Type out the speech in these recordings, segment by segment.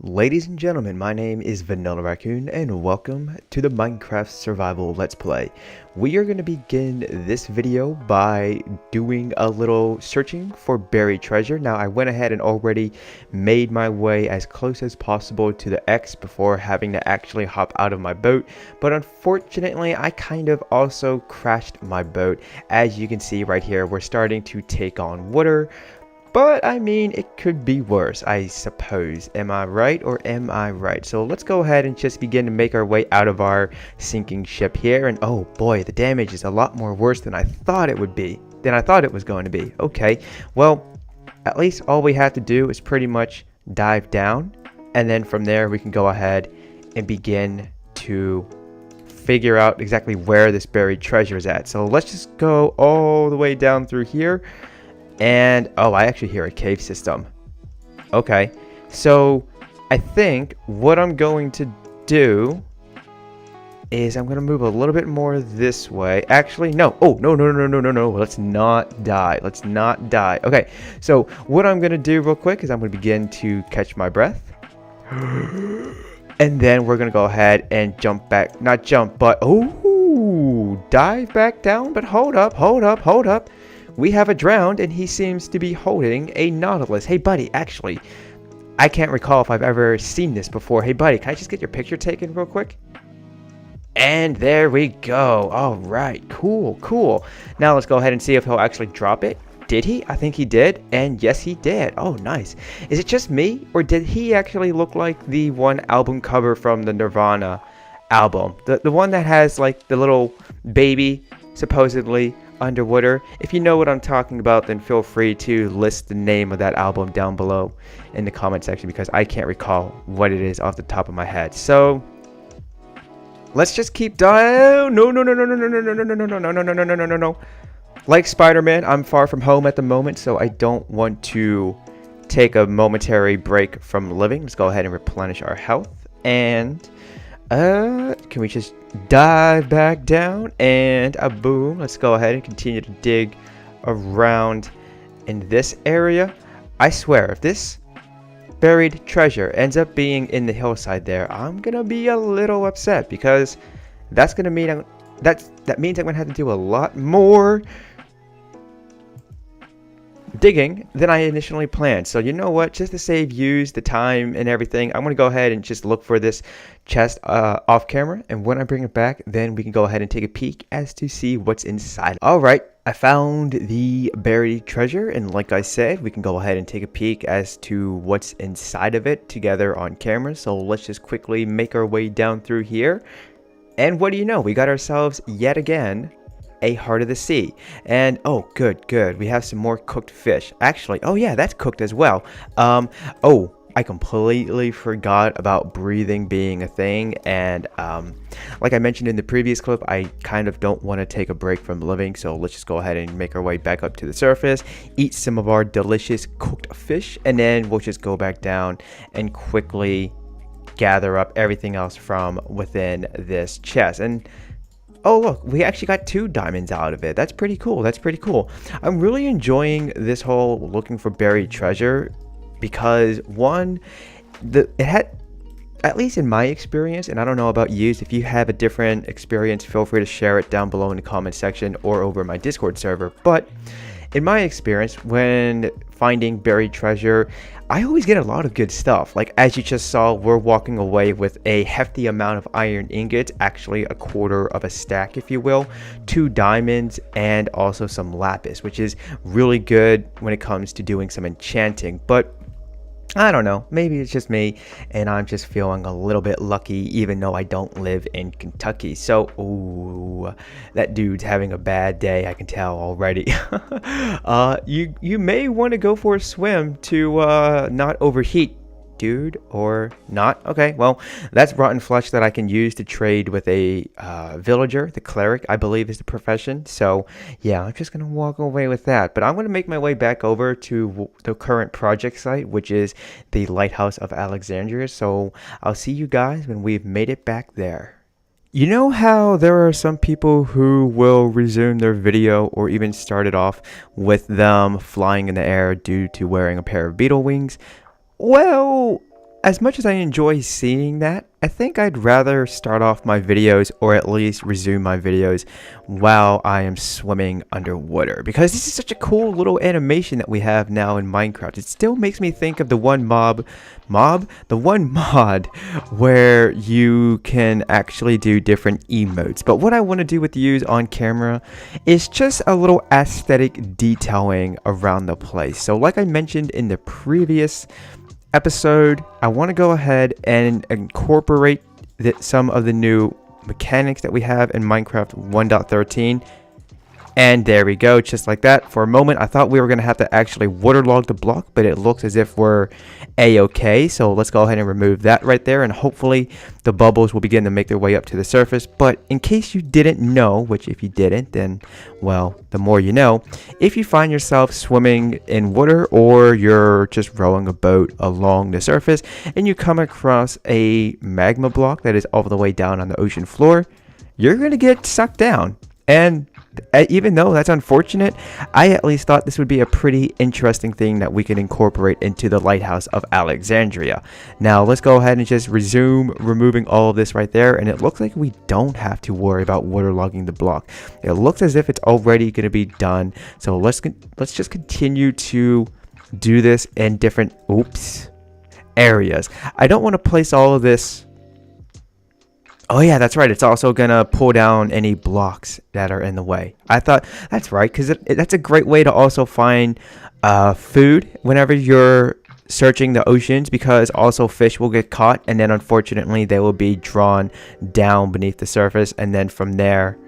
Ladies and gentlemen, my name is Vanillaraccoon and welcome to the Minecraft Survival Let's Play. We are going to begin this video by doing a little searching for buried treasure. Now I went ahead and already made my way as close as possible to the X before having to actually hop out of my boat. But unfortunately, I kind of also crashed my boat. As you can see right here, we're starting to take on water. But, I mean, it could be worse, I suppose. Am I right or am I right? So let's go ahead and just begin to make our way out of our sinking ship here. And oh boy, the damage is a lot more worse than I thought it would be. Than I thought it was going to be. Okay, well, at least all we have to do is pretty much dive down. And then from there, we can go ahead and begin to figure out exactly where this buried treasure is at. So let's just go all the way down through here. And, oh, I actually hear a cave system. Okay, so I think what I'm going to do is I'm going to move a little bit more this way. Actually, no. Oh, no. Let's not die. Let's not die. Okay, so what I'm going to do real quick is I'm going to begin to catch my breath. And then we're going to go ahead and jump back. Not jump, but, oh, dive back down. But hold up. We have a drowned, and he seems to be holding a nautilus. Hey, buddy, actually, I can't recall if I've ever seen this before. Hey, buddy, can I just get your picture taken real quick? And there we go. All right, cool. Now let's go ahead and see if he'll actually drop it. Did he? I think he did. And yes, he did. Oh, nice. Is it just me, or did he actually look like the one album cover from the Nirvana album? The one that has, like, the little baby, supposedly, underwater. If you know what I'm talking about, then feel free to list the name of that album down below in the comment section, because I can't recall what it is off the top of my head. So let's just keep down. No. Like Spider-Man, I'm far from home at the moment, so I don't want to take a momentary break from living. Let's go ahead and replenish our health. And can we just dive back down? And boom, let's go ahead and continue to dig around in this area. I swear, if this buried treasure ends up being in the hillside there, I'm gonna be a little upset, because that's gonna mean that means I'm gonna have to do a lot more digging than I initially planned. So you know what, just to save you the time and everything, I'm gonna go ahead and just look for this chest off camera, and when I bring it back, then we can go ahead and take a peek as to see what's inside. All right, I found the buried treasure, and like I said, we can go ahead and take a peek as to what's inside of it together on camera. So let's just quickly make our way down through here, and what do you know, we got ourselves yet again a heart of the sea. And oh, good, we have some more cooked fish. Actually, oh yeah, that's cooked as well. Oh, I completely forgot about breathing being a thing. And like I mentioned in the previous clip, I kind of don't want to take a break from living, so let's just go ahead and make our way back up to the surface, eat some of our delicious cooked fish, and then we'll just go back down and quickly gather up everything else from within this chest. And oh look, we actually got 2 diamonds out of it. That's pretty cool. I'm really enjoying this whole looking for buried treasure, because one, it had, at least in my experience, and I don't know about you, if you have a different experience, feel free to share it down below in the comment section or over my Discord server. But in my experience, when finding buried treasure, I always get a lot of good stuff. Like, as you just saw, we're walking away with a hefty amount of iron ingots, actually a quarter of a stack, if you will, 2 diamonds, and also some lapis, which is really good when it comes to doing some enchanting. But I don't know, maybe it's just me, and I'm just feeling a little bit lucky, even though I don't live in Kentucky. So, ooh, that dude's having a bad day, I can tell already. You may want to go for a swim to not overheat, dude, or not. Okay, well, that's rotten flesh that I can use to trade with a villager. The cleric, I believe, is the profession. So yeah, I'm just gonna walk away with that, but I'm gonna make my way back over to the current project site, which is the Lighthouse of Alexandria. So I'll see you guys when we've made it back there. You know how there are some people who will resume their video or even start it off with them flying in the air due to wearing a pair of beetle wings? Well, as much as I enjoy seeing that, I think I'd rather start off my videos, or at least resume my videos, while I am swimming underwater, because this is such a cool little animation that we have now in Minecraft. It still makes me think of the one the one mod where you can actually do different emotes. But what I want to do with you on camera is just a little aesthetic detailing around the place. So like I mentioned in the previous episode, I want to go ahead and incorporate some of the new mechanics that we have in Minecraft 1.13. And there we go, just like that. For a moment, I thought we were going to have to actually waterlog the block, but it looks as if we're a-okay. So let's go ahead and remove that right there, and hopefully the bubbles will begin to make their way up to the surface. But in case you didn't know, which if you didn't, then, well, the more you know, if you find yourself swimming in water, or you're just rowing a boat along the surface, and you come across a magma block that is all the way down on the ocean floor, you're going to get sucked down. And even though that's unfortunate, I at least thought this would be a pretty interesting thing that we can incorporate into the Lighthouse of Alexandria. Now let's go ahead and just resume removing all of this right there, and it looks like we don't have to worry about waterlogging the block. It looks as if it's already going to be done. So let's just continue to do this in different areas. I don't want to place all of this. Oh yeah, that's right. It's also going to pull down any blocks that are in the way. I thought that's right, because that's a great way to also find food whenever you're searching the oceans, because also fish will get caught, and then unfortunately they will be drawn down beneath the surface, and then from there,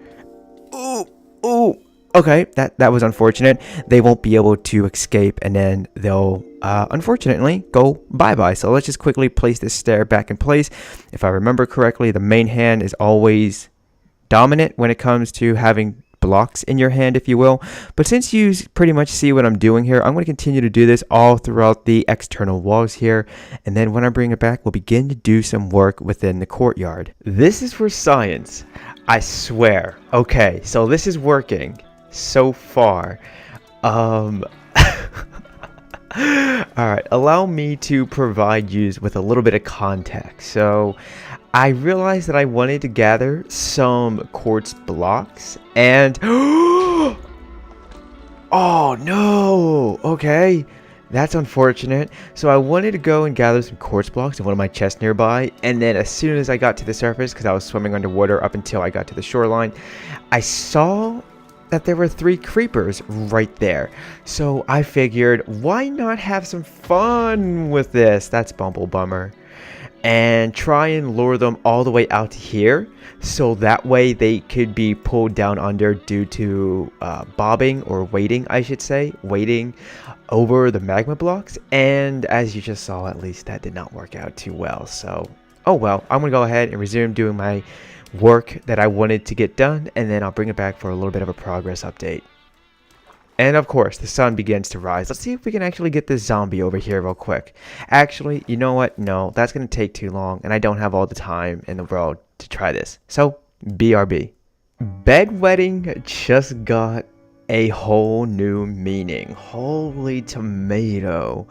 okay, that was unfortunate. They won't be able to escape, and then they'll unfortunately go bye-bye. So let's just quickly place this stair back in place. If I remember correctly, the main hand is always dominant when it comes to having blocks in your hand, if you will. But since you pretty much see what I'm doing here, I'm going to continue to do this all throughout the external walls here, and then when I bring it back, we'll begin to do some work within the courtyard. This is for science, I swear. Okay, so this is working so far. Alright, allow me to provide you with a little bit of context. So I realized that I wanted to gather some quartz blocks, and oh no, okay, that's unfortunate. So I wanted to go and gather some quartz blocks in one of my chests nearby, and then as soon as I got to the surface, because I was swimming underwater up until I got to the shoreline, I saw that there were 3 creepers right there. So I figured, why not have some fun with this? That's Bummer. And try and lure them all the way out to here, so that way they could be pulled down under due to bobbing, or waiting, I should say, waiting over the magma blocks. And as you just saw, at least that did not work out too well. So, oh well, I'm gonna go ahead and resume doing my work that I wanted to get done, and then I'll bring it back for a little bit of a progress update. And of course, the sun begins to rise. Let's see if we can actually get this zombie over here real quick. Actually, you know what? No, that's going to take too long, and I don't have all the time in the world to try this. So, BRB. Bedwetting just got a whole new meaning. Holy tomato.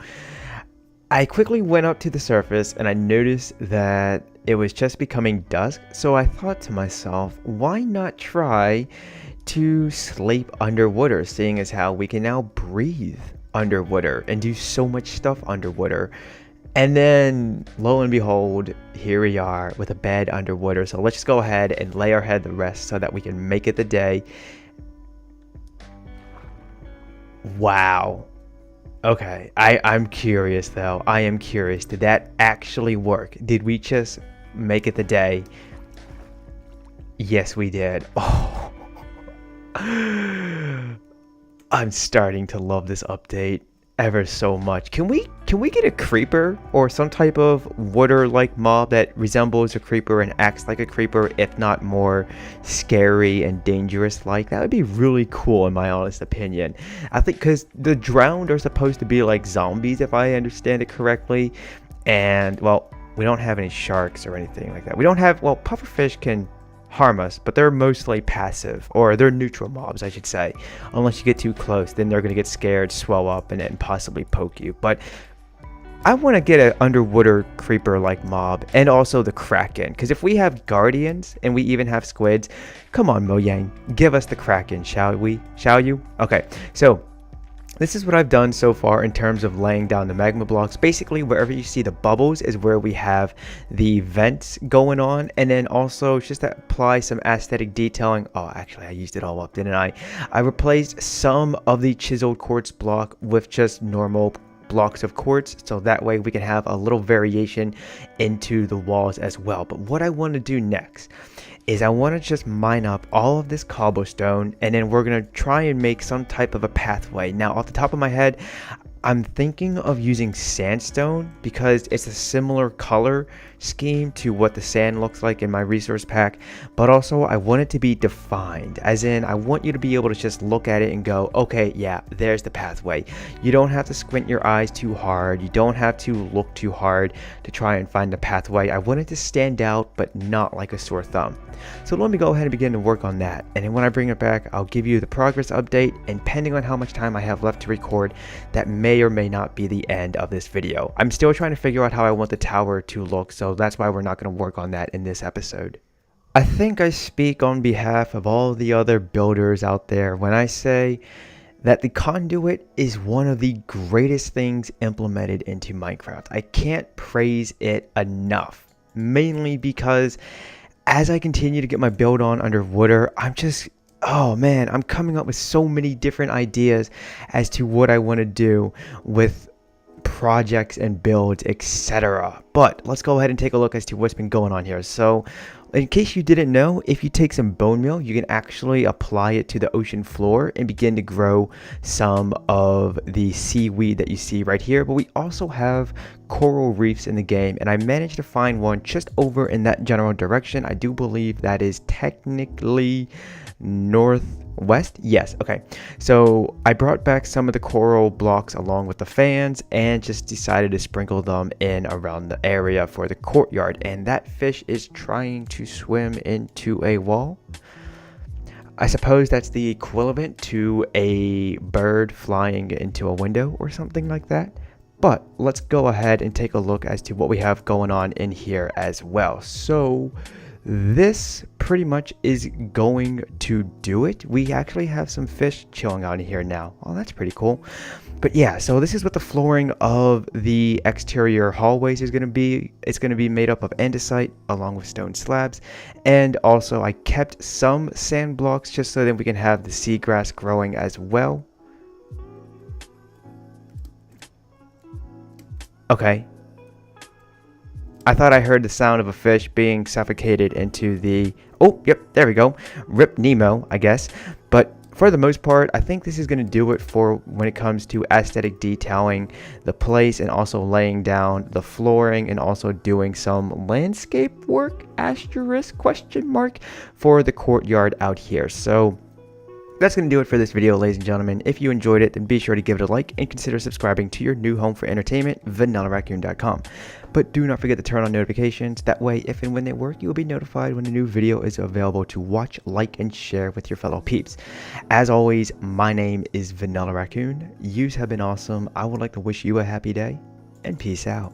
I quickly went up to the surface, and I noticed that it was just becoming dusk. So I thought to myself, why not try to sleep underwater, seeing as how we can now breathe underwater and do so much stuff underwater. And then lo and behold, here we are with a bed underwater. So let's just go ahead and lay our head to rest so that we can make it the day. Wow. Okay, I'm curious though. I am curious. Did that actually work? Did we just make it the day? Yes, we did. Oh. I'm starting to love this update ever so much. Can we get a creeper or some type of water-like mob that resembles a creeper and acts like a creeper, if not more scary and dangerous like? That would be really cool in my honest opinion. I think because the drowned are supposed to be like zombies, if I understand it correctly. And well, we don't have any sharks or anything like that. We don't have, well, pufferfish can harm us, but they're mostly passive, or they're neutral mobs, I should say. Unless you get too close, then they're going to get scared, swell up, and then possibly poke you. But I want to get an underwater creeper like mob and also the Kraken. Because if we have guardians and we even have squids, come on Mojang, give us the Kraken, shall we? Shall you? Okay, so this is what I've done so far in terms of laying down the magma blocks. Basically, wherever you see the bubbles is where we have the vents going on. And then also just to apply some aesthetic detailing. Oh, actually, I used it all up, didn't I? I replaced some of the chiseled quartz block with just normal blocks of quartz, so that way we can have a little variation into the walls as well. But what I want to do next is I want to just mine up all of this cobblestone, and then we're going to try and make some type of a pathway. Now, off the top of my head, I'm thinking of using sandstone because it's a similar color scheme to what the sand looks like in my resource pack, but also I want it to be defined, as in I want you to be able to just look at it and go, okay, yeah, there's the pathway. You don't have to squint your eyes too hard, you don't have to look too hard to try and find the pathway. I want it to stand out but not like a sore thumb. So let me go ahead and begin to work on that, and then when I bring it back, I'll give you the progress update, and depending on how much time I have left to record, that may or may not be the end of this video. I'm still trying to figure out how I want the tower to look, so that's why we're not going to work on that in this episode. I think I speak on behalf of all the other builders out there when I say that the conduit is one of the greatest things implemented into Minecraft. I can't praise it enough, mainly because as I continue to get my build on underwater, oh man, I'm coming up with so many different ideas as to what I want to do with projects and builds, etc. But let's go ahead and take a look as to what's been going on here. So in case you didn't know, if you take some bone meal, you can actually apply it to the ocean floor and begin to grow some of the seaweed that you see right here. But we also have coral reefs in the game, and I managed to find one just over in that general direction. I do believe that is technically northwest. Yes, okay. So I brought back some of the coral blocks along with the fans and just decided to sprinkle them in around the area for the courtyard, and that fish is trying to swim into a wall. I suppose that's the equivalent to a bird flying into a window or something like that. But let's go ahead and take a look as to what we have going on in here as well. So this pretty much is going to do it. We actually have some fish chilling out in here now. Oh, that's pretty cool. But yeah, so this is what the flooring of the exterior hallways is going to be. It's going to be made up of andesite along with stone slabs. And also I kept some sand blocks just so that we can have the seagrass growing as well. Okay. I thought I heard the sound of a fish being suffocated into the... Oh, yep, there we go. Rip Nemo, I guess. But for the most part, I think this is going to do it for when it comes to aesthetic detailing the place and also laying down the flooring and also doing some landscape work, asterisk, question mark, for the courtyard out here. So that's going to do it for this video, ladies and gentlemen. If you enjoyed it, then be sure to give it a like and consider subscribing to your new home for entertainment, Vanillaraccoon.com. But do not forget to turn on notifications. That way, if and when they work, you will be notified when a new video is available to watch, like, and share with your fellow peeps. As always, my name is Vanillaraccoon. Yous have been awesome. I would like to wish you a happy day, and peace out.